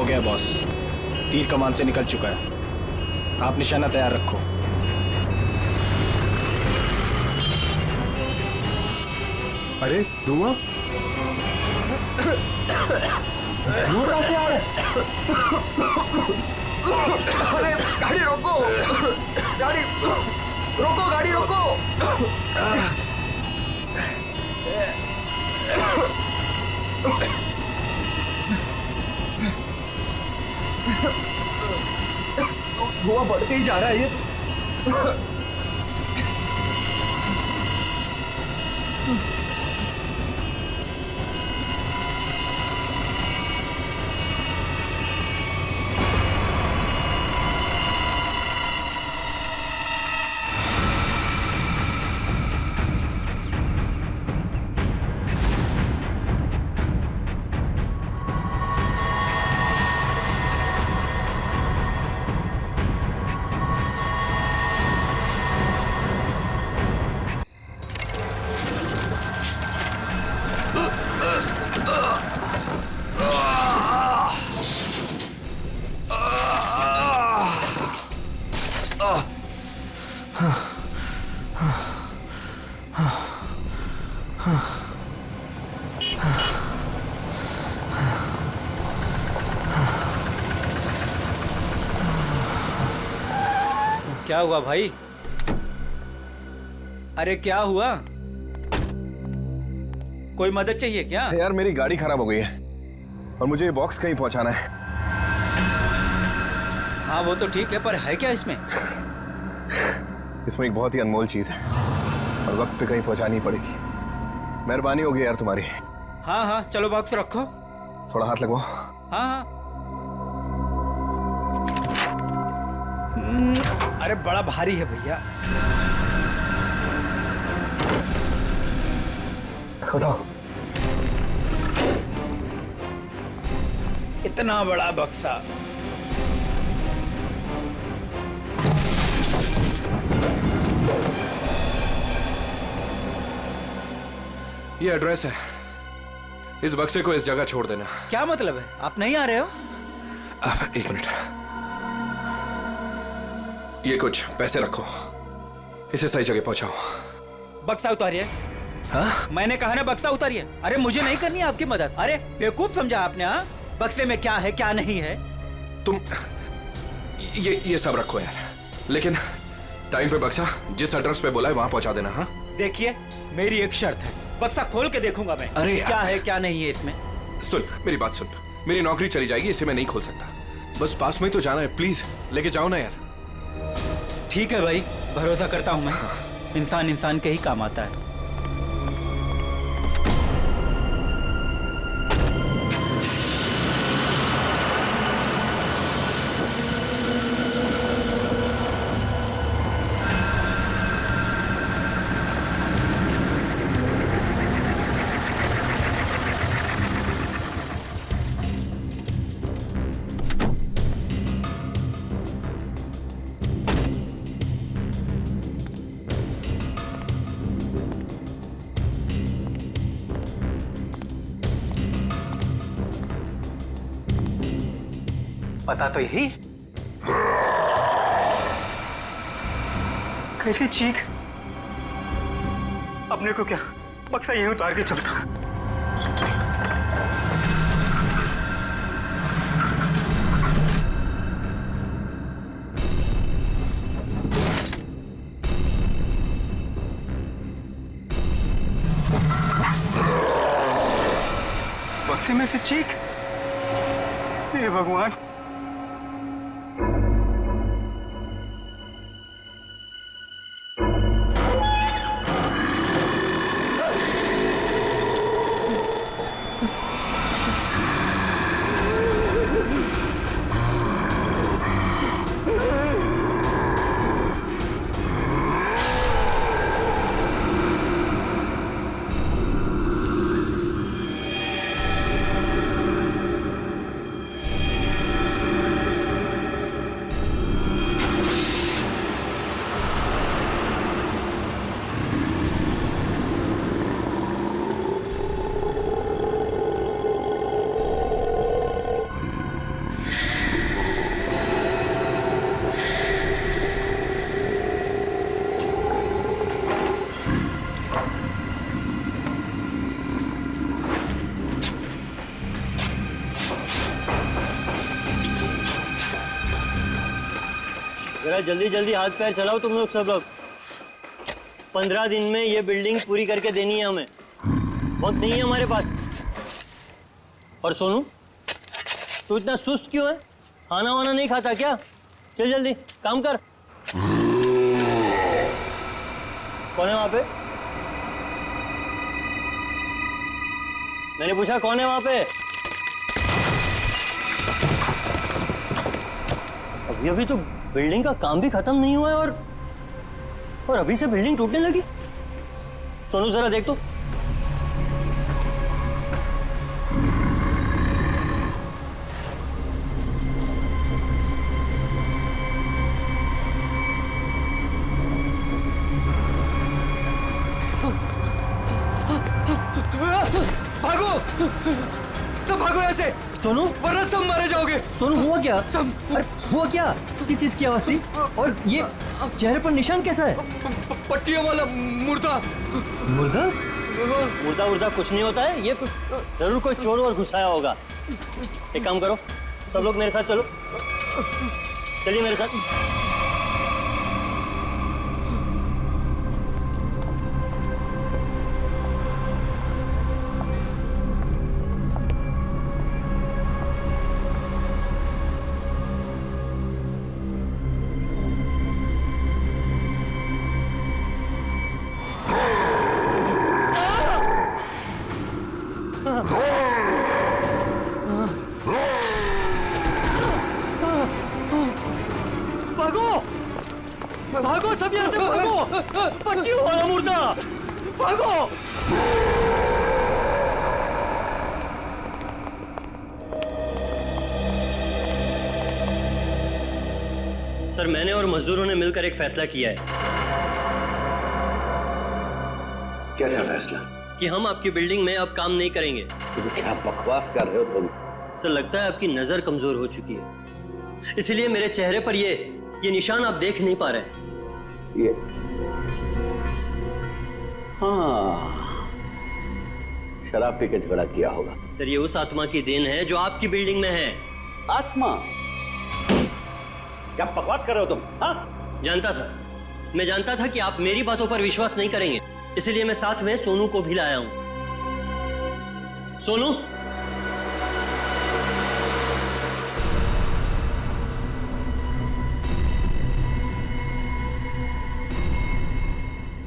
गया बॉस, तीर कमान से निकल चुका है। आप निशाना तैयार रखो। अरे धुआं कहां से आ रहा है? अरे गाड़ी रोको, गाड़ी रोको, गाड़ी रोको। धुआं बढ़ते ही जा रहा है ये। क्या हुआ भाई? अरे क्या हुआ? कोई मदद चाहिए क्या? यार मेरी गाड़ी खराब हो गई है और मुझे ये बॉक्स कहीं पहुंचाना है। हाँ वो तो ठीक है, पर है क्या इसमें? इसमें एक बहुत ही अनमोल चीज है और वक्त पे कहीं पहुंचानी पड़ेगी। मेहरबानी होगी यार तुम्हारी। हाँ हाँ चलो बॉक्स रखो। थोड़ा हाथ लगवाओ। हाँ हाँ। अरे बड़ा भारी है भैया। बताओ। इतना बड़ा बक्सा। ये एड्रेस है, इस बक्से को इस जगह छोड़ देना। क्या मतलब है? आप नहीं आ रहे हो? एक मिनट, ये कुछ पैसे रखो, इसे सही जगह पहुंचाओ। बक्सा उतारिए। हाँ? मैंने कहा ना बक्सा उतारिए। अरे मुझे नहीं करनी आपकी मदद। अरे बेवकूफ समझा आपने? हाँ, बक्से में क्या है क्या नहीं है। तुम ये सब रखो यार, लेकिन टाइम पे बक्सा जिस एड्रेस पे बोला है वहां पहुंचा देना। हाँ देखिए मेरी एक शर्त है, बक्सा खोल के देखूंगा मैं। अरे क्या है क्या नहीं है इसमें। सुन मेरी बात सुन, मेरी नौकरी चली जाएगी, इसे मैं नहीं खोल सकता। बस पास में तो जाना है, प्लीज लेके जाओ ना यार। ठीक है भाई, भरोसा करता हूं मैं। इंसान इंसान के ही काम आता है। पता तो यही। कैसी चीख। अपने को क्या बक्सा यहीं उतार के चलता। बक्से में से चीख। हे भगवान। जरा जल्दी जल्दी हाथ पैर चलाओ तुम लोग सब लोग। 15 दिन में ये बिल्डिंग पूरी करके देनी है हमें, वक्त नहीं है हमारे पास। और सोनू, तू इतना सुस्त क्यों है? खाना वाना नहीं खाता क्या? चल जल्दी काम कर। कौन है वहां पे? मैंने पूछा कौन है वहां पे? अभी तो बिल्डिंग का काम भी खत्म नहीं हुआ है और अभी से बिल्डिंग टूटने लगी। सोनू जरा देख तो। भागो, सब भागो यहाँ से। सोनू, वरना सब मारे जाओगे। सोनू हुआ क्या? सब। अरे हुआ क्या? किस चीज की आवाज थी? और ये चेहरे पर निशान कैसा है? पट्टियों वाला मुर्दा। मुर्दा? मुर्दा मुर्दा कुछ नहीं होता है, ये जरूर कोई चोर और घुसाया होगा। एक काम करो, सब लोग मेरे साथ चलो, चलिए मेरे साथ। भागो सब यहाँ से भागो, पट्टियों वाला मुर्दा, भागो। सर, मैंने और मजदूरों ने मिलकर एक फैसला किया है। कैसा फैसला? कि हम आपकी बिल्डिंग में अब काम नहीं करेंगे। तो क्या बकवास कर रहे हो तुम? सर, लगता है आपकी नजर कमजोर हो चुकी है, इसलिए मेरे चेहरे पर ये निशान आप देख नहीं पा रहे। ये हाँ, शराब पी के झगड़ा किया होगा। सर, ये उस आत्मा की देन है जो आपकी बिल्डिंग में है। आत्मा? क्या बकवास कर रहे हो तुम? हाँ? जानता था, मैं जानता था कि आप मेरी बातों पर विश्वास नहीं करेंगे, इसलिए मैं साथ में सोनू को भी लाया हूं। सोनू,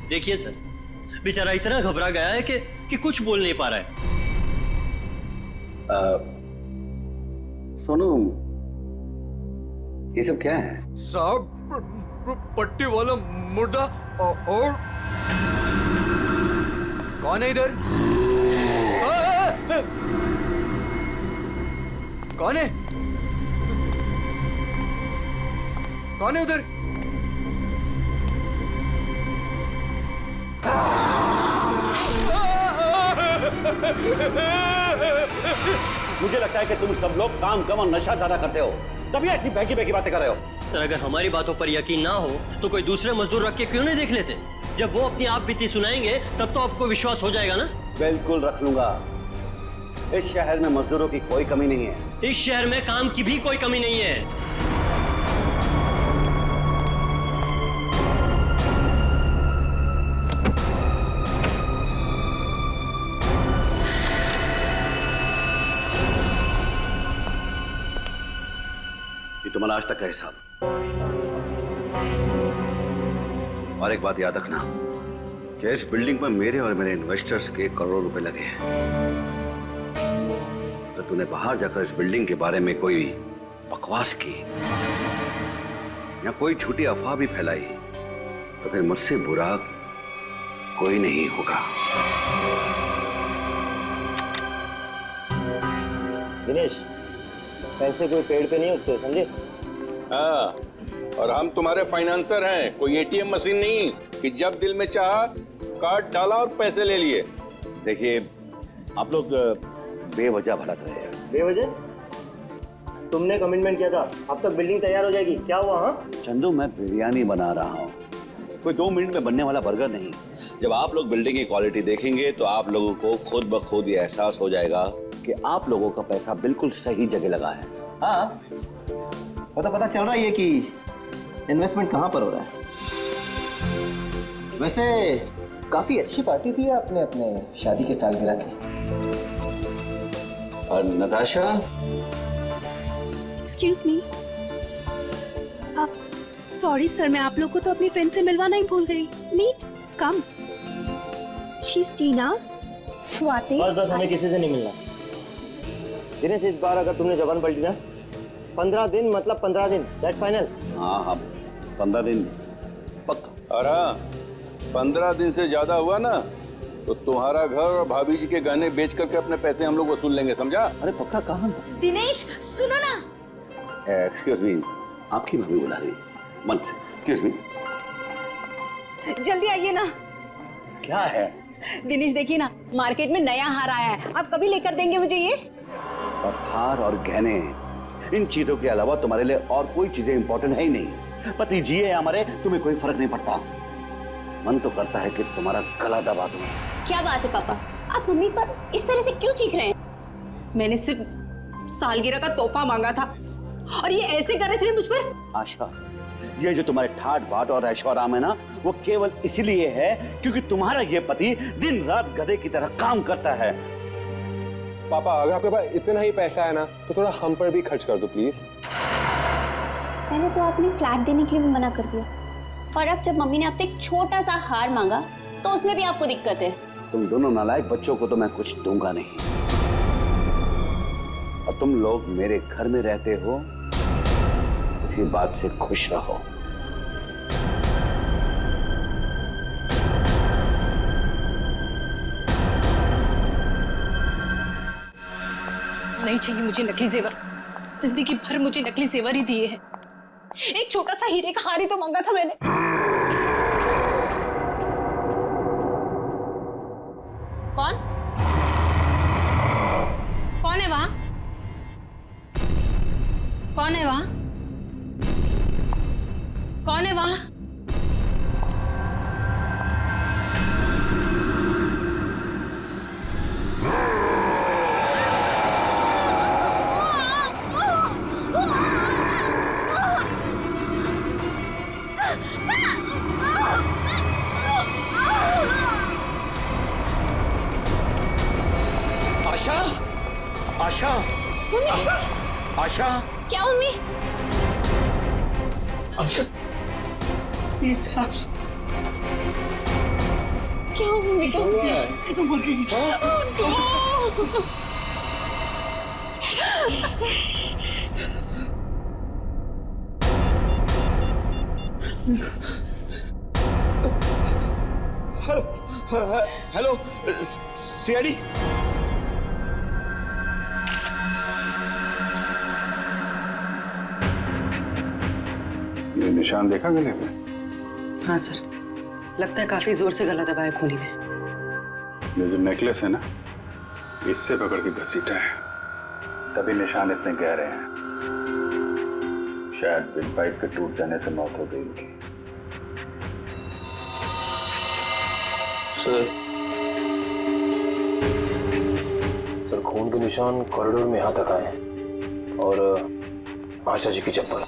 देखिए सर, बेचारा इतना घबरा गया है कि कुछ बोल नहीं पा रहा है। सोनू, ये सब क्या है? साहब, पट्टी वाला मुर्दा और कौन है इधर? कौन है? कौन है उधर? मुझे लगता है कि तुम सब लोग काम कम और नशा ज्यादा करते हो, तभी ऐसी बहकी बहकी बातें कर रहे हो। सर, अगर हमारी बातों पर यकीन ना हो तो कोई दूसरे मजदूर रख के क्यों नहीं देख लेते? जब वो अपनी आप बीती सुनाएंगे तब तो आपको विश्वास हो जाएगा ना। बिल्कुल रख लूंगा। इस शहर में मजदूरों की कोई कमी नहीं है। इस शहर में काम की भी कोई कमी नहीं है। ये तुम्हारा आज तक का हिसाब। और एक बात याद रखना कि इस बिल्डिंग में मेरे और मेरे इन्वेस्टर्स के करोड़ों रुपए लगे हैं। तो तूने बाहर जाकर इस बिल्डिंग के बारे में कोई बकवास की या कोई झूठी अफवाह भी फैलाई तो फिर मुझसे बुरा कोई नहीं होगा। दिनेश, पैसे कोई पेड़ पे नहीं उगते, समझे? हाँ, और हम तुम्हारे फाइनेंसर हैं, कोई एटीएम मशीन नहीं कि जब दिल में चाहा कार्ड डाला और पैसे ले लिए। देखिए, आप लोग बेवजह भड़क रहे हैं। बेवजह? तुमने कमिटमेंट किया था, अब तक बिल्डिंग तैयार हो जाएगी, क्या हुआ? हाँ, चंदू, मैं बिरयानी बना रहा हूँ, कोई 2 मिनट में बनने वाला बर्गर नहीं। जब आप लोग बिल्डिंग की क्वालिटी देखेंगे तो आप लोगों को खुद ब खुद ये एहसास हो जाएगा कि आप लोगों का पैसा बिल्कुल सही जगह लगा है। हाँ, पता चल रहा है कि इन्वेस्टमेंट कहाँ पर हो रहा है? वैसे काफी अच्छी पार्टी थी आपने अपने शादी के सालगिरह की। और नताशा, एक्सक्यूज मी, आप सॉरी सर, मैं आप लोग को तो अपनी फ्रेंड से मिलवाना ही भूल गई। Meet come. She is Tina, Swati. बस हमें किसी से नहीं मिलना। दिनेश, इस बार अगर तुमने जबान पलटी ना, 15 दिन मतलब 15 दिन, दैट फाइनल। हाँ हाँ 15 दिन पक्का। और हाँ, 15 दिन से ज्यादा हुआ ना तो तुम्हारा घर और भाभी जी के गहने बेच करके अपने पैसे हम लोग वसूल लेंगे, समझा? अरे पक्का कहाँ? दिनेश सुनो ना। एक्सक्यूज मी, आपकी भाभी बुला रही है मन से। Excuse me. जल्दी आइए ना। क्या है? दिनेश देखिए ना, मार्केट में नया हार आया है, आप कभी लेकर देंगे मुझे ये? बस हार और गहने, इन चीजों के अलावा तुम्हारे लिए और कोई चीजें इंपॉर्टेंट है ही नहीं। पति जी है हमारे, तुम्हें कोई फर्क नहीं पड़ता। मन तो करता है कि तुम्हारा गला दबा दूं। क्या बात है पापा, आप मम्मी पर इस तरह से क्यों चीख रहे हैं? मैंने सिर्फ सालगिरह का तोहफा मांगा था और ये ऐसे कर रहे थे मुझ पर। आशा, ये जो तुम्हारे ठाट बाट और ऐशो आराम है ना, वो केवल इसीलिए है क्योंकि तुम्हारा ये पति दिन रात गधे की तरह काम करता है। पापा, अगर आपके पास इतना ही पैसा है ना तो थोड़ा हम पर भी खर्च कर दो प्लीज। पहले तो आपने फ्लैट देने के लिए भी मना कर दिया, और अब जब मम्मी ने आपसे एक छोटा सा हार मांगा तो उसमें भी आपको दिक्कत है। तुम दोनों नालायक बच्चों को तो मैं कुछ दूंगा नहीं, और तुम लोग मेरे घर में रहते हो, इसी बात से खुश रहो। नहीं चाहिए मुझे नकली जेवर, जिंदगी भर मुझे नकली जेवर ही दिए हैं। एक छोटा सा हीरे का हार ही तो मांगा था मैंने। कौन कौन है वहां? कौन है वहां? कौन है वहां? आशा, आशा, आशा, क्या मम्मी? आशा, ये सांस क्या मम्मी का? मर गई। Hello CID. ये निशान देखा गले पे? हाँ सर, लगता है काफी जोर से गला दबाया खूनी ने। ये जो नेकलेस है ना, इससे पकड़ के घसीटा है, तभी निशान इतने गहरे हैं। शायद विंड पाइप के टूट जाने से मौत हो गई इनकी। सर खून के निशान कॉरिडोर में यहाँ तक आए हैं, और आशा जी की चप्पल।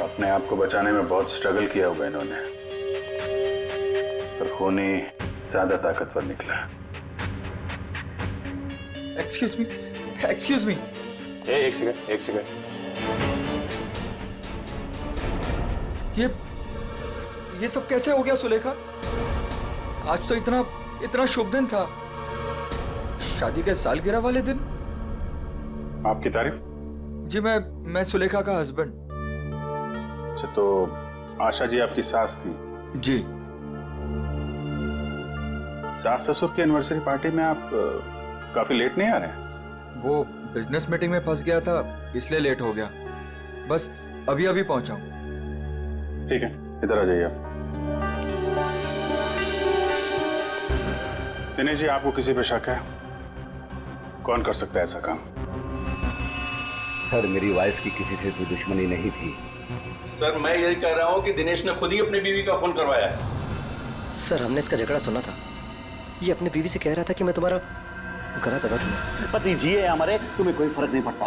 अपने आप को बचाने में बहुत स्ट्रगल किया होगा इन्होंने, पर खूनी ज्यादा ताकतवर निकला। Excuse me. एक सेकंड। ये सब कैसे हो गया सुलेखा? आज तो इतना शुभ दिन था, शादी के सालगिरह वाले दिन। आपकी तारीफ? जी मैं सुलेखा का हस्बैंड। अच्छा, तो आशा जी आपकी सास थी? जी। सास ससुर की एनिवर्सरी पार्टी में आप काफी लेट नहीं आ रहे हैं? वो बिजनेस मीटिंग में फंस गया था, इसलिए लेट हो गया। बस अभी पहुंचा हूं। ठीक है, इधर आ जाइए आप। दिनेश जी, आपको किसी पे शक है? कौन कर सकता है ऐसा काम? सर, मेरी वाइफ की किसी से कोई दुश्मनी नहीं थी। सर, मैं यही कह रहा हूँ कि दिनेश ने खुद ही अपनी बीवी का फोन करवाया है। सर, हमने इसका झगड़ा सुना था। ये अपनी बीवी से कह रहा था कि मैं तुम्हारा गला दबा दूंगा। पति जी है हमारे, तुम्हें कोई फर्क नहीं पड़ता।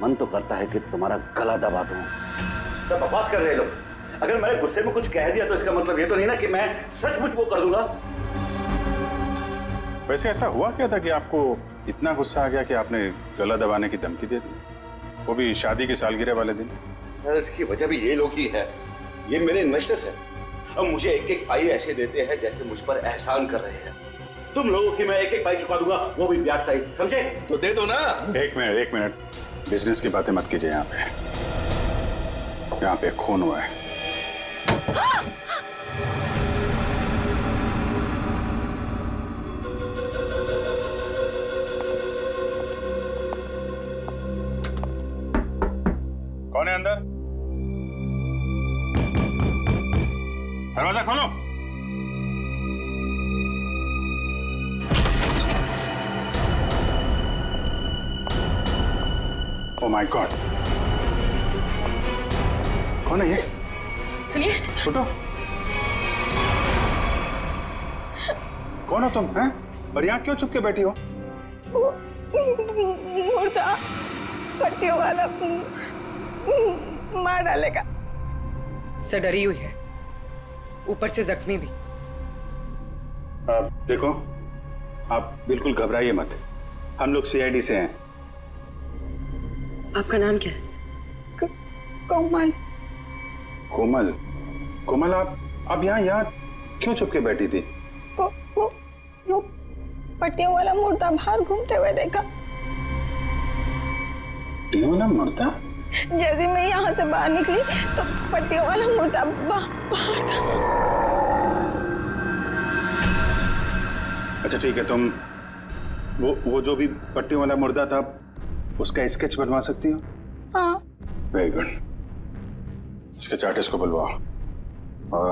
मन तो करता है कि तुम्हारा गला दबा दूं। सब बकवास कर रहे लोग। अगर मैंने गुस्से में कुछ कह दिया तो इसका मतलब ये तो नहीं ना कि मैं सचमुच वो कर दूंगा। वैसे ऐसा हुआ क्या था कि आपको इतना गुस्सा आ गया कि आपने गला दबाने की धमकी दे दी, वो भी शादी की सालगिरह वाले दिन? सर, इसकी वजह भी ये लोग ही है। ये मेरे इन्वेस्टर्स हैं। अब मुझे एक एक पाई ऐसे देते हैं जैसे मुझ पर एहसान कर रहे हैं। तुम लोगों की मैं एक एक पाई चुका दूंगा, वो भी ब्याज सहित, समझे? तो दे दो ना। एक मिनट, बिजनेस की बातें मत कीजिए। यहाँ पे खून हुआ है। कौन है अंदर? दरवाजा खोलो। ओह माय गॉड, कौन है ये? सुनिए। छोटो, कौन हो तुम हैं? और यहाँ क्यों चुप के बैठी हो? मुर्दा पट्टियों वाला मार डालेगा। सर डरी हुई है, ऊपर से जख्मी भी। देखो, आप बिल्कुल घबराइए मत। हम लोग सीआईडी से हैं। आपका नाम क्या है? कोमल। कोमल? कोमल, आप यहाँ क्यों चुप के बैठी थी? वो पट्टियों वाला मुर्दा बाहर घूमते हुए देखा। पट्टियों वाला मुर्दा? जैसे मैं यहाँ से बाहर निकली तो पट्टियों वाला मुर्दा बाहर था। अच्छा ठीक है, तुम वो जो भी पट्टियों वाला मुर्दा था उसका स्केच बनवा सकती हो? हाँ। Very good. स्केच आर्टिस्ट को बुलवाओ और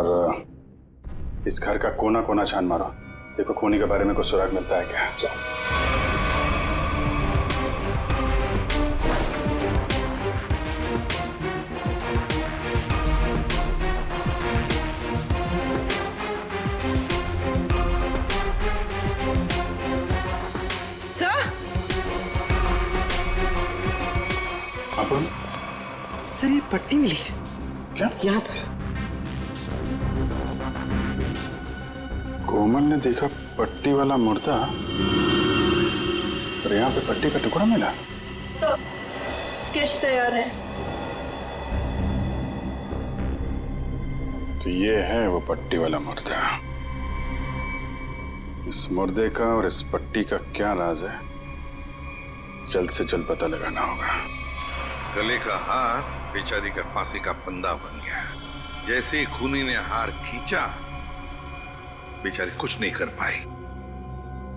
इस घर का कोना कोना छान मारो। देखो खूनी के बारे में कुछ सुराग मिलता है क्या? सर ये पट्टी मिली है क्या? यहाँ पर। कोमल ने देखा पट्टी वाला मुर्दा और यहाँ पे पट्टी का टुकड़ा मिला। सर, स्केच तैयार है। तो ये है वो पट्टी वाला मुर्दा। इस मुर्दे का और इस पट्टी का क्या राज है, जल्द से जल्द पता लगाना होगा। गले का हार बेचारी का फांसी का फंदा बन गया। जैसे ही खूनी ने हार खींचा, बेचारी कुछ नहीं कर पाई।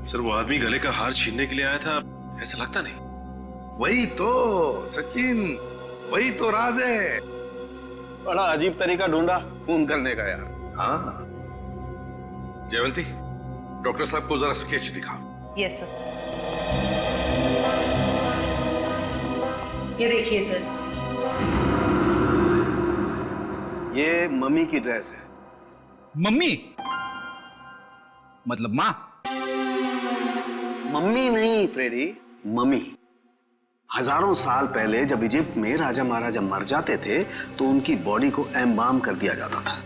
सर वो आदमी गले का हार छीनने के लिए आया था, ऐसा लगता नहीं? वही तो सचिन, वही तो राज है। बड़ा अजीब तरीका ढूंढा खून करने का यार। हाँ जयवंती, डॉक्टर साहब को जरा स्केच दिखाओ। Yes sir. ये देखिए सर, ये मम्मी की ड्रेस है। मम्मी मतलब माँ? मम्मी नहीं प्रेडी, मम्मी। हजारों साल पहले जब इजिप्ट में राजा महाराजा मर जाते थे तो उनकी बॉडी को एम्बाम कर दिया जाता था।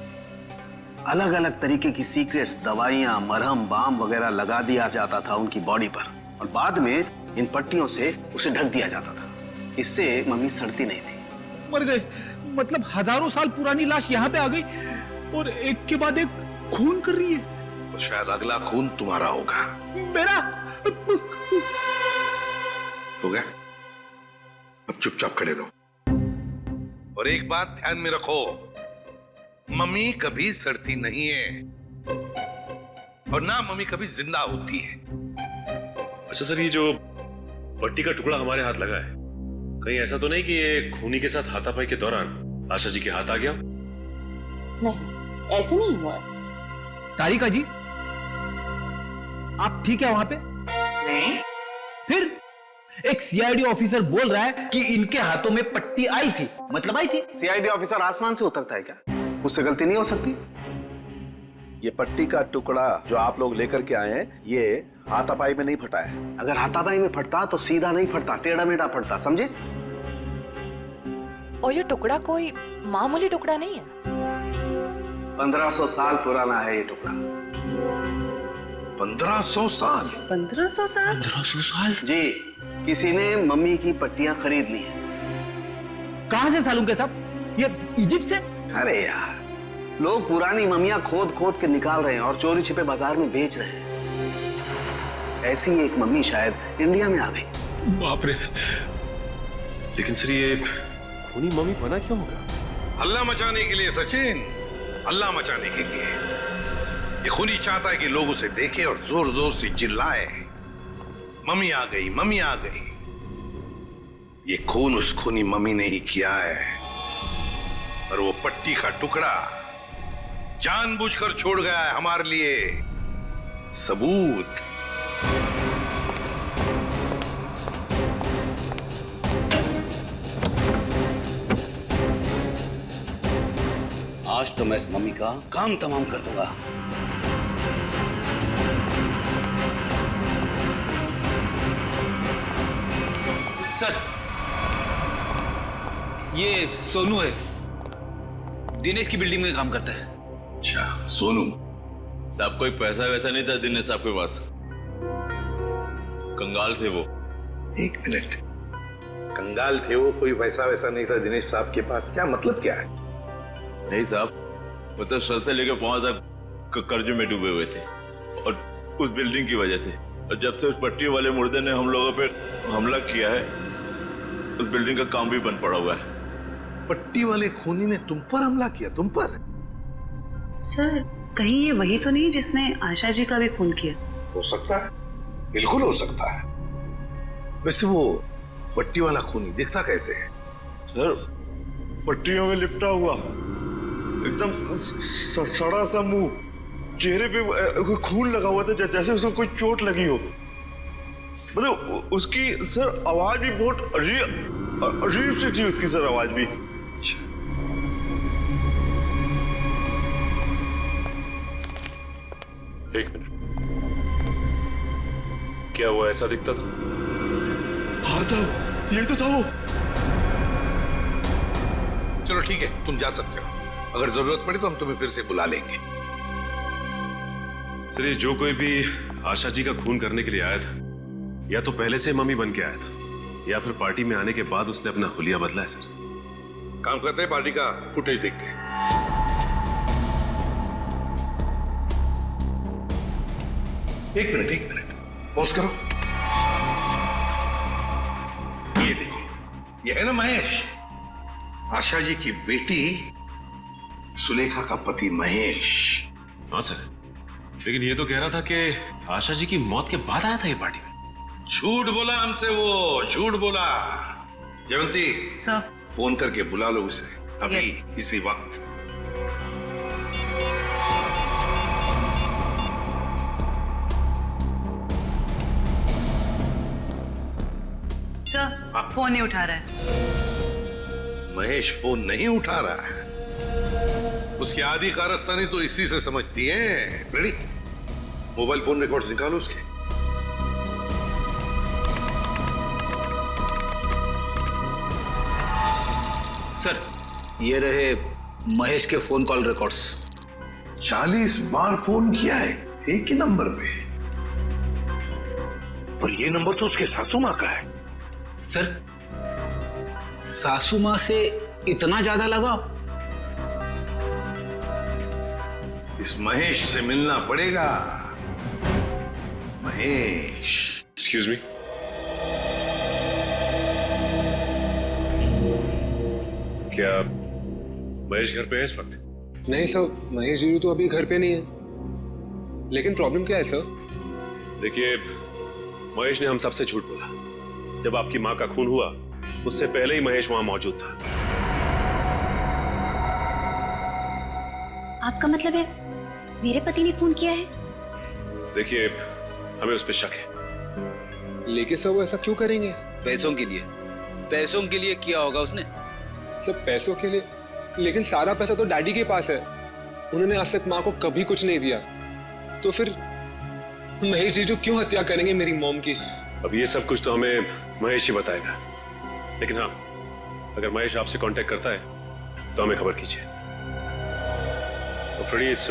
अलग अलग तरीके की सीक्रेट्स, दवाइयां, मरहम, बाम वगैरह लगा दिया जाता था उनकी बॉडी पर और बाद में इन पट्टियों से उसे ढक दिया जाता था। इससे मम्मी सड़ती नहीं थी। मर गए मतलब हजारों साल पुरानी लाश यहाँ पे आ गई और एक के बाद एक खून कर रही है। तो शायद अगला खून तुम्हारा होगा। मेरा? हो गया, अब चुपचाप खड़े रहो। और एक बात ध्यान में रखो, मम्मी कभी सड़ती नहीं है और ना मम्मी कभी जिंदा होती है। अच्छा सर, ये जो पट्टी का टुकड़ा हमारे हाथ लगा है, कहीं ऐसा तो नहीं कि ये खूनी के साथ हाथापाई के दौरान आशा जी के हाथ आ गया? नहीं, ऐसे नहीं हुआ। तारिका जी, आप ठीक है वहां पे? नहीं। फिर एक सीआईडी ऑफिसर बोल रहा है कि इनके हाथों में पट्टी आई थी, मतलब आई थी। सीआईडी ऑफिसर आसमान से उतरता है क्या? उससे गलती नहीं हो सकती। ये पट्टी का टुकड़ा जो आप लोग लेकर के आए हैं, ये हाथापाई में नहीं फटा है। अगर हाथापाई में फटता तो सीधा नहीं फटता, टेढ़ा मेढ़ा फटता, समझे? और ये टुकड़ा कोई मामूली टुकड़ा नहीं है। 1500 साल पुराना है ये टुकड़ा। 1500 साल? 1500 साल? 1500 साल? जी, किसी ने मम्मी की पट्टियां खरीद ली हैं। कहां से सालूम के साहब? ये इजिप्ट से? अरे यार, लोग पुरानी मम्मियां खोद खोद के निकाल रहे हैं और चोरी छिपे बाजार में बेच रहे हैं। ऐसी एक मम्मी शायद इंडिया में आ गई। बाप रे। लेकिन सर ये खूनी मम्मी बना क्यों होगा? हल्ला मचाने के लिए सचिन, हल्ला मचाने के लिए। ये खूनी चाहता है कि लोग उसे देखें और जोर जोर से चिल्लाए, मम्मी आ गई, मम्मी आ गई। ये खून उस खूनी मम्मी ने ही किया है, और वो पट्टी का टुकड़ा जानबूझकर छोड़ गया है हमारे लिए सबूत। आज तो मैं इस मम्मी का काम तमाम कर दूंगा। सर, ये सोनू है, दिनेश की बिल्डिंग में काम करता है। अच्छा, सोनू साहब कोई पैसा वैसा नहीं था दिनेश साहब के पास, कंगाल थे वो। एक मिनट, कंगाल थे वो, कोई पैसा वैसा नहीं था दिनेश साहब के पास, क्या मतलब क्या है? नहीं साहब, वो तो सर से लेकर पांव तक कर्जे में डूबे हुए थे, और उस बिल्डिंग की वजह से। और जब से उस पट्टी वाले मुर्दे ने हम लोगों पे हमला किया है, उस बिल्डिंग का काम भी बंद पड़ा हुआ है। पट्टी वाले खूनी ने तुम पर हमला किया? तुम पर? सर, कहीं ये वही तो नहीं जिसने आशा जी का भी खून किया? हो सकता है, बिल्कुल हो सकता है। वैसे वो पट्टी वाला खूनी दिखता कैसे है? सर, पट्टियों में लिपटा हुआ, एकदम सड़ा सा मुंह, चेहरे पे खून लगा हुआ था जैसे उसको कोई चोट लगी हो। मतलब उसकी सर आवाज भी बहुत अजीब सी थी, उसकी सर आवाज भी। एक मिनट, क्या वो ऐसा दिखता था? हाँ साहब, यही तो था वो। चलो ठीक है, तुम जा सकते हो। अगर जरूरत पड़ी तो हम तुम्हें फिर से बुला लेंगे। सर, ये जो कोई भी आशा जी का खून करने के लिए आया था, या तो पहले से मम्मी बन के आया था, या फिर पार्टी में आने के बाद उसने अपना हुलिया बदला है। सर, काम करते हैं, पार्टी का फुटेज देखते हैं। एक मिनट, पॉज करो। ये देखो, ये है ना महेश, आशा जी की बेटी सुलेखा का पति महेश। हाँ सर, लेकिन ये तो कह रहा था कि आशा जी की मौत के बाद आया था ये पार्टी में। झूठ बोला हमसे, वो झूठ बोला। जयवंती सर, फोन करके बुला लो उसे अभी, इसी वक्त। सर, फोन नहीं उठा रहा है। महेश फोन नहीं उठा रहा है, उसकी आधी कारस्तानी तो इसी से समझती है। रेडी, मोबाइल फोन रिकॉर्ड्स निकालो उसके। सर, ये रहे महेश के फोन कॉल रिकॉर्ड्स। 40 बार फोन किया है एक ही नंबर पे, और ये नंबर तो उसके सासू माँ का है। सर, सासू माँ से इतना ज्यादा लगा? इस महेश से मिलना पड़ेगा। महेश, एक्सक्यूज मी, क्या महेश घर पे है इस वक्त? नहीं सर, महेश जी तो अभी घर पे नहीं है। लेकिन प्रॉब्लम क्या है सर? देखिए, महेश ने हम सबसे झूठ बोला। जब आपकी माँ का खून हुआ, उससे पहले ही महेश वहां मौजूद था। आपका मतलब है मेरे पति ने खून किया है? देखिए, हमें उस पर शक है। लेकिन सर वो ऐसा क्यों करेंगे? पैसों के लिए, पैसों के लिए किया होगा उसने। सब पैसों के लिए? लेकिन सारा पैसा तो डैडी के पास है, उन्होंने आज तक माँ को कभी कुछ नहीं दिया। तो फिर महेश जी जो क्यों हत्या करेंगे मेरी मॉम की? अब ये सब कुछ तो हमें महेश ही बताएगा। लेकिन हाँ, अगर महेश आपसे कांटेक्ट करता है तो हमें खबर कीजिए। और फ्रेडी इस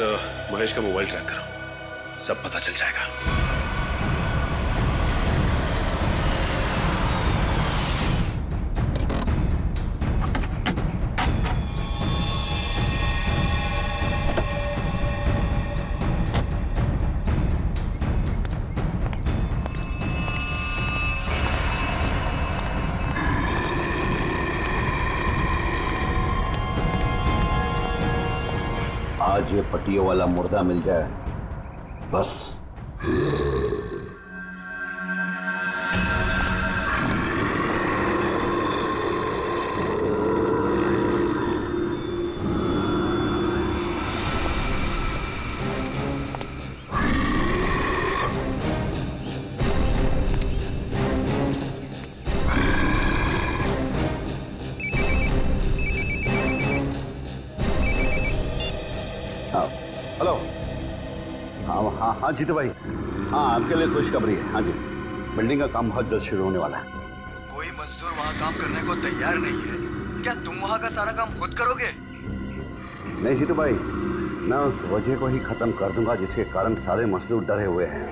महेश का मोबाइल ट्रैक करो, सब पता चल जाएगा। आज ये पट्टियों वाला मुर्दा मिल जाए बस। हेलो। हाँ जीतू भाई, हाँ आपके लिए खुशखबरी है। हाँ जी, बिल्डिंग का काम बहुत जल्द शुरू होने वाला है। कोई मजदूर वहाँ काम करने को तैयार नहीं है। क्या तुम वहाँ का सारा काम खुद करोगे? नहीं जीतू भाई, मैं उस वजह को ही खत्म कर दूंगा जिसके कारण सारे मजदूर डरे हुए हैं।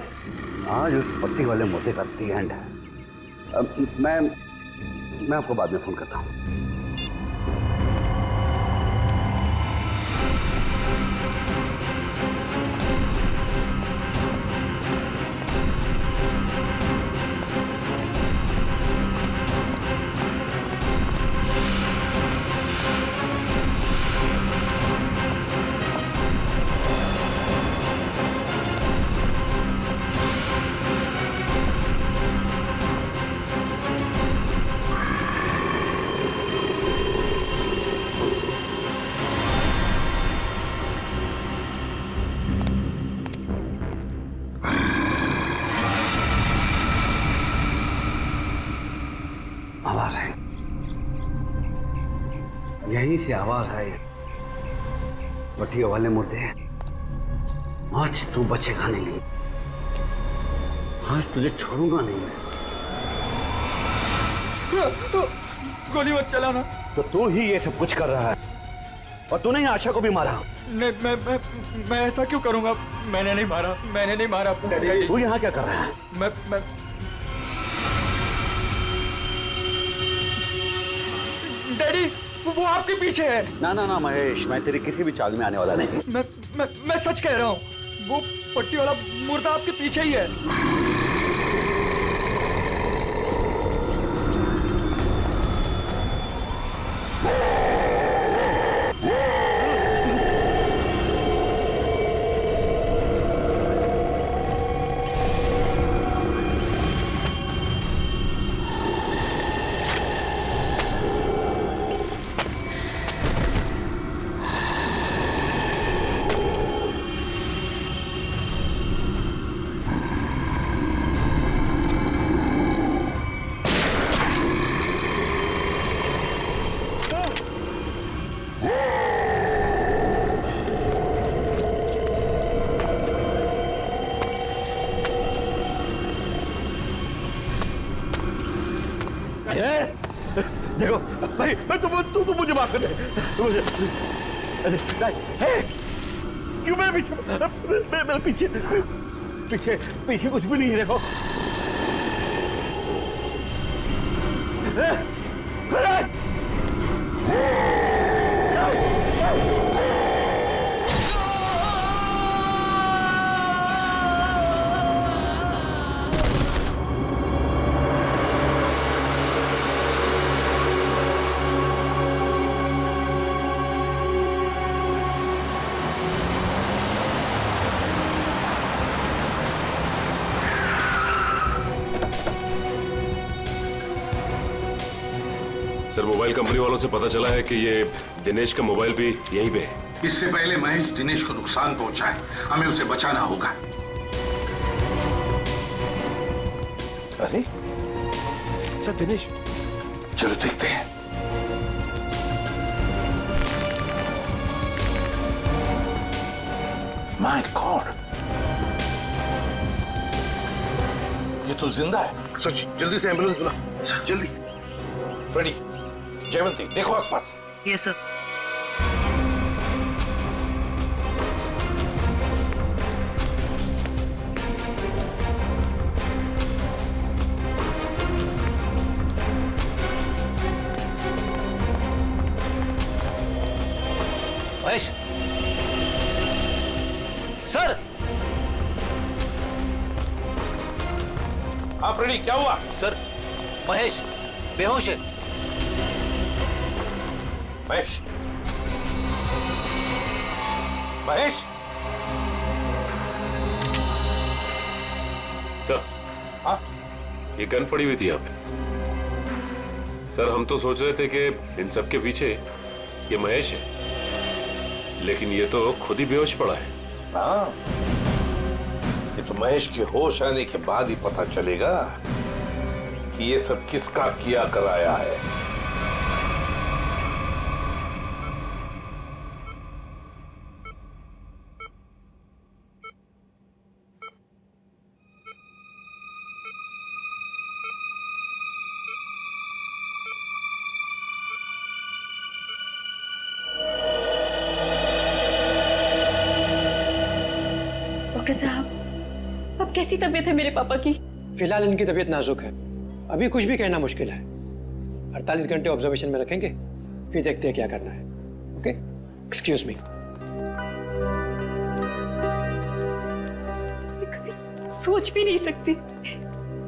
आज उस पट्टी वाले मुद्दे का दी एंड है। मैं आपको बाद में फोन करता हूँ। आवाज है, यहीं से आवाज आई। पट्टियों वाले मुर्दे, आज तू बचेगा नहीं। आज तुझे छोड़ूंगा नहीं मैं। गोली मत चलाना। तो तू ही ये सब कुछ कर रहा है और तूने ही आशा को भी मारा। नहीं, मैं ऐसा क्यों करूंगा? मैंने नहीं मारा। तू यहाँ क्या कर रहा है? मैं डैडी, वो आपके पीछे है। ना महेश, मैं तेरी किसी भी चाल में आने वाला नहीं। मैं सच कह रहा हूँ, वो पट्टी वाला मुर्दा आपके पीछे ही है। देखो भाई, तू मुझे माफ कर दे। मुझे क्यों मैं पीछे पीछे कुछ भी नहीं है। देखो सर, मोबाइल कंपनी वालों से पता चला है कि ये दिनेश का मोबाइल भी यहीं पे है। इससे पहले महेश दिनेश को नुकसान पहुंचाए, हमें उसे बचाना होगा। अरे सर, दिनेश, चलो देखते हैं। माय गॉड, ये तो जिंदा है। सच, जल्दी से एम्बुलेंस बुला। जल्दी। फ्रेडी, जयवंती देखो आसपास। Yes sir. महेश सर। हाँ फ्रेडी, क्या हुआ? सर महेश बेहोश है। महेश, महेश। सर, हाँ ये गन पड़ी हुई थी यहाँ पे। सर हम तो सोच रहे थे कि इन सब के पीछे ये महेश है, लेकिन ये तो खुद ही बेहोश पड़ा है। हाँ, ये तो महेश के होश आने के बाद ही पता चलेगा कि ये सब किसका किया कराया है। डॉक्टर साहब, अब कैसी तबीयत है मेरे पापा की? फिलहाल इनकी तबीयत नाजुक है, अभी कुछ भी कहना मुश्किल है। 48 घंटे ऑब्जर्वेशन में रखेंगे, फिर देखते हैं क्या करना है। Okay, excuse me. सोच भी नहीं सकती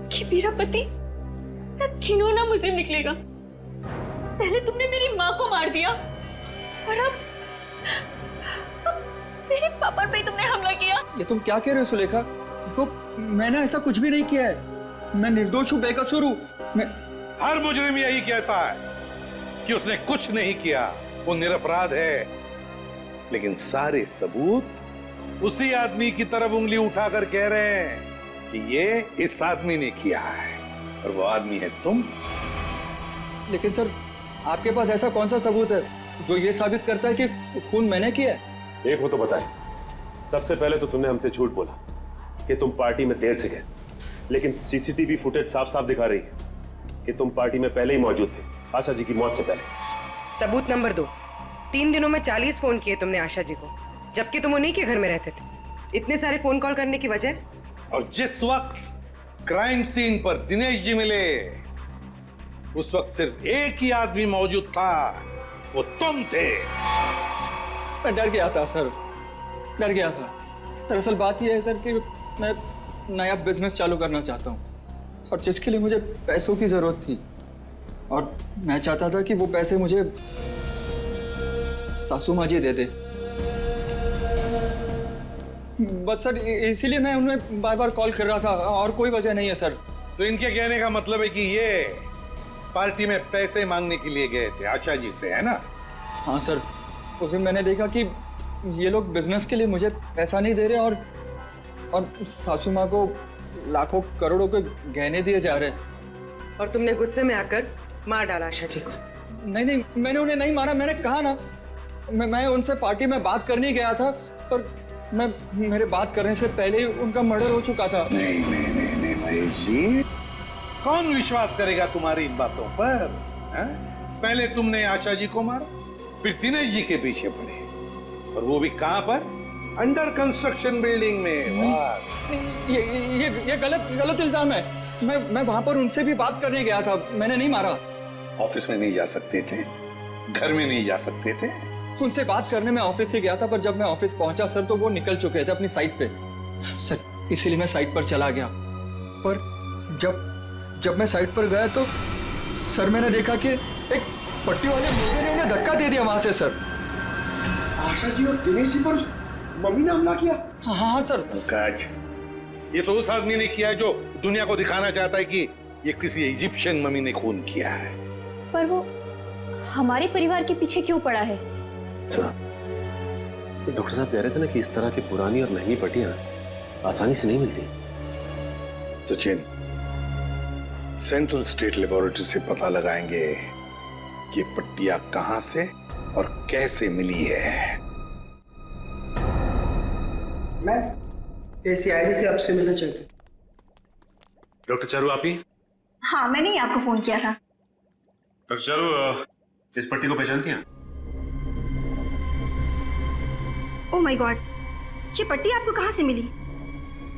कि मेरा पति इतना घिनौना मुजरिम निकलेगा। पहले तुमने मेरी माँ को मार दिया और अब मेरे पापा पे तुमने हमला किया। ये तुम क्या कह रहे हो सुलेखा? तो मैंने ऐसा कुछ भी नहीं किया है। मैं निर्दोष हूँ, बेकसूर हूँ। मैं हर मुजरिम यही कहता है कि उसने कुछ नहीं किया, वो निरपराध है। लेकिन सारे सबूत उसी आदमी की तरफ उंगली उठाकर कह रहे हैं कि ये इस आदमी ने किया है, और वो आदमी है तुम। लेकिन सर, आपके पास ऐसा कौन सा सबूत है जो ये साबित करता है कि खून मैंने किया है? एक वो तो बताए। सबसे पहले तो तुमने हमसे झूठ बोला कि तुम पार्टी में देर से गए, लेकिन सीसीटीवी फुटेज साफ साफ दिखा रही है कि तुम पार्टी में पहले ही मौजूद थे, आशा जी की मौत से पहले। सबूत नंबर 2, 3 दिनों में 40 फोन किए तुमने आशा जी को, जबकि तुम उन्हीं के घर में रहते थे। इतने सारे फोन कॉल करने की वजह? और जिस वक्त क्राइम सीन पर दिनेश जी मिले, उस वक्त सिर्फ एक ही आदमी मौजूद था, वो तुम थे। मैं डर गया था सर, डर गया था। दरअसल बात यह है सर कि मैं नया बिजनेस चालू करना चाहता हूँ, और जिसके लिए मुझे पैसों की जरूरत थी, और मैं चाहता था कि वो पैसे मुझे सासू माँ जी दे दे। बस सर, इसीलिए मैं उन्हें बार बार कॉल कर रहा था, और कोई वजह नहीं है सर। तो इनके कहने का मतलब है कि ये पार्टी में पैसे मांगने के लिए गए थे आशा जी से, है ना? हाँ सर, उस दिन मैंने देखा कि ये लोग बिजनेस के लिए मुझे पैसा नहीं दे रहे, और सासू माँ को लाखों करोड़ों के गहने दिए जा रहे। और तुमने गुस्से में आकर मार डाला आशा जी को? नहीं नहीं, मैंने उन्हें नहीं मारा। मैंने कहा ना, मैं उनसे पार्टी में बात करने गया था, पर मेरे बात करने से पहले ही उनका मर्डर हो चुका था। नहीं नहीं नहीं नहीं महेश जी, कौन विश्वास करेगा तुम्हारी इन बातों पर? पहले तुमने आशा जी को मारा, फिर दिनेश जी के पीछे पड़े, और वो भी कहां पर? अंडर कंस्ट्रक्शन बिल्डिंग में। ये गलत इल्जाम है। मैं वहां पर उनसे भी बात करने गया था, मैंने नहीं मारा। ऑफिस में नहीं जा सकते थे, घर में नहीं जा सकते थे? उनसे बात करने में ऑफिस ही गया था, पर जब मैं ऑफिस पहुंचा सर, तो वो निकल चुके थे अपनी साइट पे सर। इसीलिए मैं साइट पर चला गया, पर जब मैं साइट पर गया तो सर मैंने देखा कि एक पट्टी वाले मुर्गे ने उन्हें धक्का दे दिया वहां से सर। आशा जी और दिनेश जी पर मम्मी ने हमला किया? हाँ सर। पंकज, ये तो उस आदमी ने किया जो दुनिया को दिखाना चाहता है कि ये किसी इजिप्शियन मम्मी ने खून किया है। पर वो हमारे परिवार के पीछे क्यों पड़ा है? डॉक्टर साहब कह रहे थे ना कि इस तरह की पुरानी और महंगी पट्टियां आसानी से नहीं मिलती। सचिन, सेंट्रल स्टेट लेबोरेटरी से पता लगाएंगे कि पट्टियां कहां से और कैसे मिली है। मैं ACID से आपसे मिलना चाहती हूँ। डॉक्टर चारू, आप ही? हाँ, मैंने ही आपको फोन किया था। डॉक्टर चारू, इस पट्टी को पहचानती हैं? ओह माय गॉड, ये पट्टी आपको कहाँ से मिली?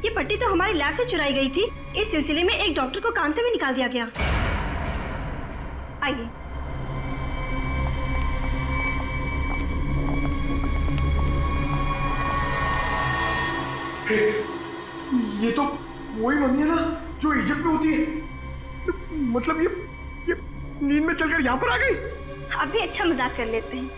ये पट्टी तो हमारी लैब से चुराई गई थी। इस सिलसिले में एक डॉक्टर को काम से भी निकाल दिया गया। आइए। ये तो वही मम्मी है ना जो इजिप्ट में होती है। मतलब ये नींद में चलकर यहाँ पर आ गई। आप भी अच्छा मजाक कर लेते हैं।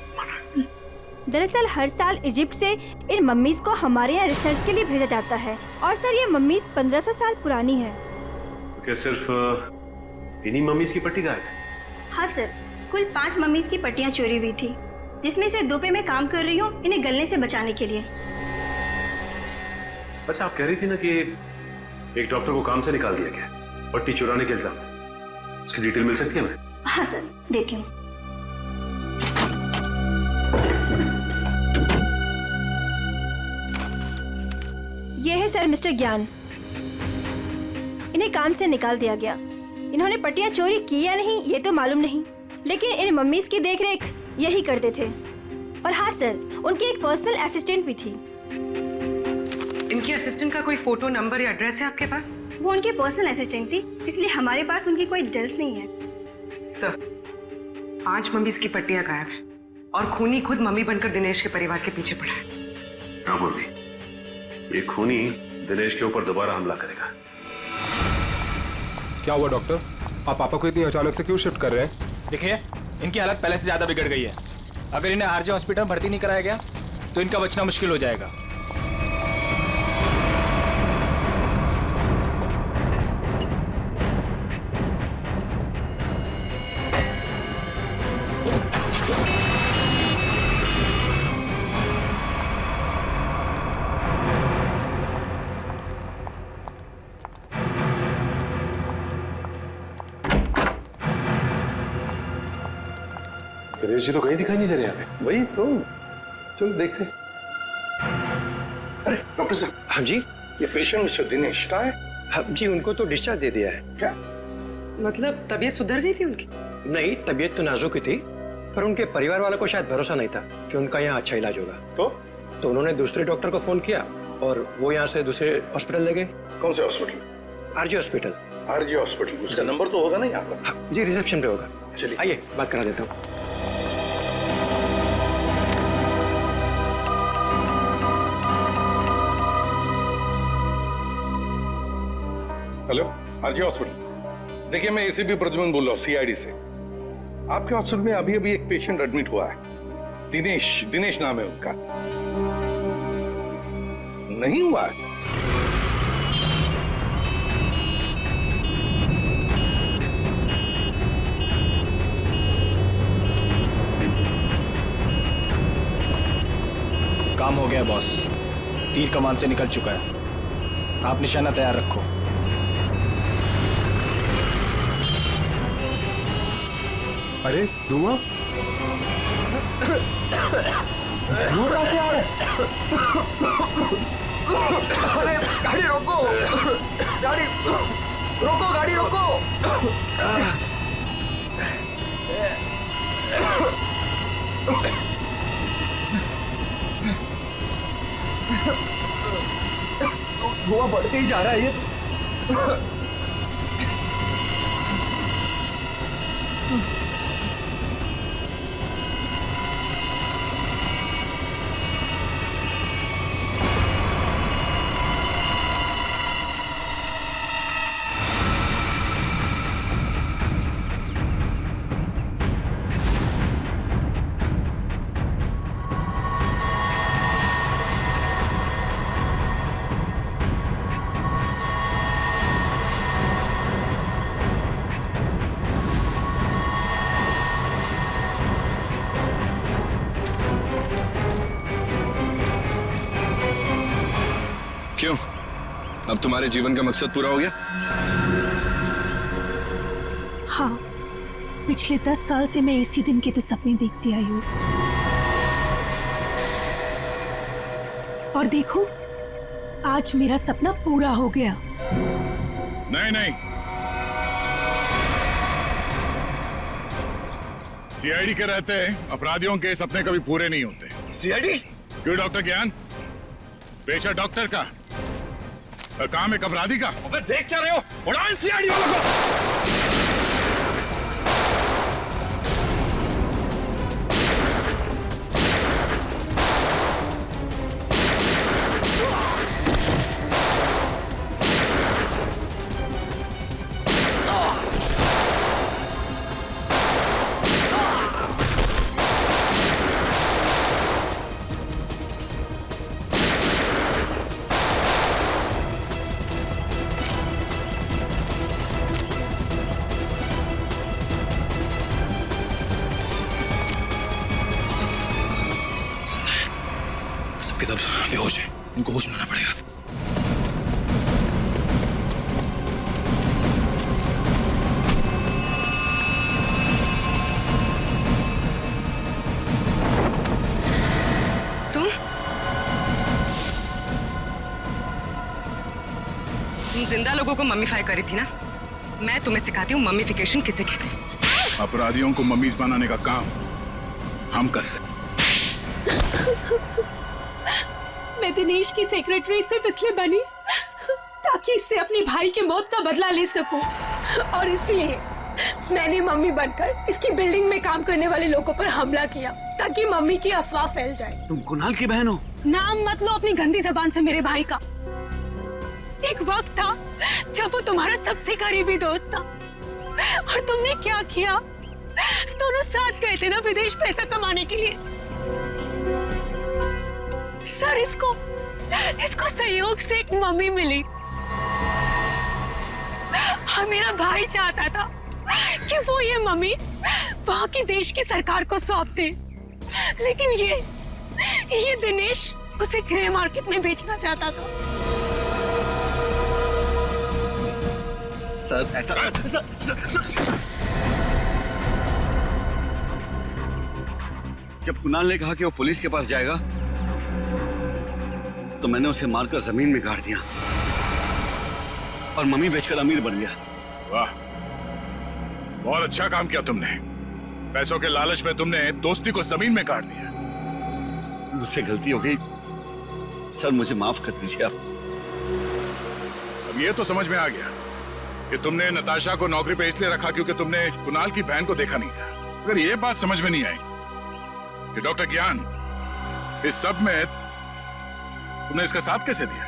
दरअसल हर साल इजिप्ट से इन मम्मीज को हमारे यहाँ रिसर्च के लिए भेजा जाता है और सर ये मम्मीज 1500 साल पुरानी है। तो क्या सिर्फ इन्हीं मम्मीज की पट्टी गायब है? हाँ सर, कुल 5 मम्मीज की पट्टियाँ चोरी हुई थी, जिसमें से 2 पे मैं काम कर रही हूँ इन्हें गलने से बचाने के लिए। अच्छा, आप कह रही थी ना कि एक डॉक्टर को काम से निकाल दिया गया पट्टी चुराने के इल्जाम में। उसकी डिटेल मिल सकती है हमें? हाँ सर, देती हूँ। ये है सर मिस्टर ज्ञान। इन्हें काम से निकाल दिया गया। इन्होंने पट्टियां चोरी की या नहीं ये तो मालूम नहीं, लेकिन इन मम्मीज की देखरेख यही करते थे। और हाँ सर, उनकी एक पर्सनल असिस्टेंट भी थी। इनकी असिस्टेंट का कोई फोटो, नंबर या एड्रेस है आपके पास? वो उनकी पर्सनल असिस्टेंट थी, इसलिए हमारे पास उनकी कोई डिटेल्स नहीं है। सर, 5 मम्मीज की पट्टियां गायब है और खूनी खुद मम्मी बनकर दिनेश के परिवार के पीछे पड़ा है। क्या बोल रही? ये खूनी दिनेश के ऊपर दोबारा हमला करेगा। क्या हुआ डॉक्टर? आप पापा को इतनी अचानक से क्यों शिफ्ट कर रहे हैं? देखिए, इनकी हालत पहले से ज्यादा बिगड़ गई है। अगर इन्हें आरजे हॉस्पिटल में भर्ती नहीं कराया गया तो इनका बचना मुश्किल हो जाएगा। दिनेश जी तो कहीं दिखाई नहीं दे रहे यहाँ पे। वही तो, चलो देखते। अरे डॉक्टर साहब। हाँ जी, ये पेशेंट मिस्टर दिनेश कहाँ है? हाँ जी, उनको तो डिस्चार्ज दे दिया है। क्या मतलब तबीयत सुधर गई थी उनकी? नहीं, तबीयत तो नाजुक ही थी, पर उनके परिवार वालों को शायद भरोसा नहीं था कि उनका यहाँ अच्छा इलाज होगा। तो उन्होंने दूसरे डॉक्टर को फोन किया और वो यहाँ से दूसरे हॉस्पिटल ले गए। कौन से hospital? RJ hospital. RJ hospital, उसका नंबर तो होगा ना यहाँ पर? हाँ जी, रिसेप्शन पे होगा। चलिए आइए बात करा देता हूँ। Hello, RJ hospital. देखिए, मैं एसीपी प्रद्युमन बोल रहा हूँ, सीआईडी से। आपके हॉस्पिटल में अभी अभी एक पेशेंट एडमिट हुआ है। दिनेश नाम है उनका। नहीं हुआ है? काम हो गया बॉस, तीर कमान से निकल चुका है। आप निशाना तैयार रखो। अरे धुआं कहाँ से आ रहा है? अरे गाड़ी रोको, गाड़ी रोको, गाड़ी रोको। धुआं बढ़ते ही जा रहा है ये। क्यों? अब तुम्हारे जीवन का मकसद पूरा हो गया? हाँ, पिछले 10 साल से मैं इसी दिन के तो सपने देखती आई हूँ। और देखो, आज मेरा सपना पूरा हो गया। नहीं नहीं, सीआईडी के रहते अपराधियों के सपने कभी पूरे नहीं होते। सीआईडी? क्यों डॉक्टर ज्ञान? पेशा डॉक्टर का और काम एक अपराधी का। अबे देख क्या रहे हो? उड़ाओ इन सीआईडी वालों को। सबके सब बेहोश हैं, उनको होश में आना पड़ेगा। तुम जिंदा लोगों को मम्मीफाई करी थी ना? मैं तुम्हें सिखाती हूँ मम्मीफिकेशन किसे कहते हैं। अपराधियों को मम्मीज बनाने का काम हम करते हैं। मैं दिनेश की सेक्रेटरी सिर्फ इसलिए बनी ताकि इससे अपने भाई के मौत का बदला ले सकूं, और इसलिए मैंने मम्मी बनकर इसकी बिल्डिंग में काम करने वाले लोगों पर हमला किया ताकि मम्मी की अफवाह फैल जाए। तुम कुणाल की बहन हो? नाम मत लो अपनी गंदी जबान से मेरे भाई का। एक वक्त था जब वो तुम्हारा सबसे करीबी दोस्त था, और तुमने क्या किया? दोनों साथ गए थे ना विदेश पैसा कमाने के लिए। सर, इसको सहयोग से एक मम्मी मिली, और मेरा भाई चाहता था कि वो ये मम्मी वहां की देश की सरकार को सौंप दे, लेकिन ये दिनेश उसे ग्रे मार्केट में बेचना चाहता था। सर ऐसा सर। जब कुणाल ने कहा कि वो पुलिस के पास जाएगा तो मैंने उसे मारकर जमीन में गाड़ दिया और मम्मी बेचकर अमीर बन गया। वाह, बहुत अच्छा काम किया तुमने। पैसों के लालच में तुमने दोस्ती को जमीन में गाड़ दिया। मुझसे गलती हो गई सर, मुझे माफ कर दीजिए आप। अब ये तो समझ में आ गया कि तुमने नताशा को नौकरी पे इसलिए रखा क्योंकि तुमने कुणाल की बहन को देखा नहीं था। अगर ये बात समझ में नहीं आई कि डॉक्टर ज्ञान इस सब में तुमने इसका साथ कैसे दिया?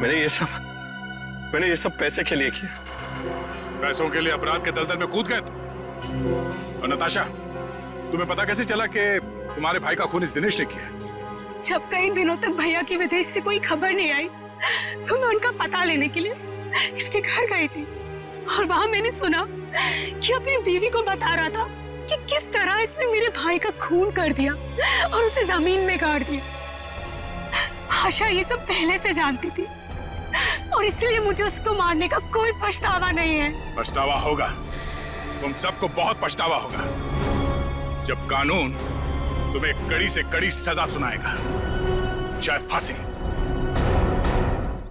मैंने ये सब पैसे के लिए किया। पैसों के लिए अपराध के दलदल में कूद गए तुम। और नताशा, तुम्हें पता कैसे चला कि तुम्हारे भाई का खून इस दिनेश ने किया? जब कई दिनों तक भैया की विदेश से कोई खबर नहीं आई तो मैं उनका पता लेने के लिए इसके घर गई थी, और वहां मैंने सुना कि अपनी बीवी को बता रहा था कि किस तरह इसने मेरे भाई का खून कर दिया और उसे जमीन में गाड़ दिया। आशा ये सब पहले से जानती थी, और इसलिए मुझे उसको मारने का कोई पछतावा नहीं है। पछतावा होगा, तुम सबको बहुत पछतावा होगा जब कानून तुम्हें कड़ी से कड़ी सजा सुनाएगा, शायद फांसी।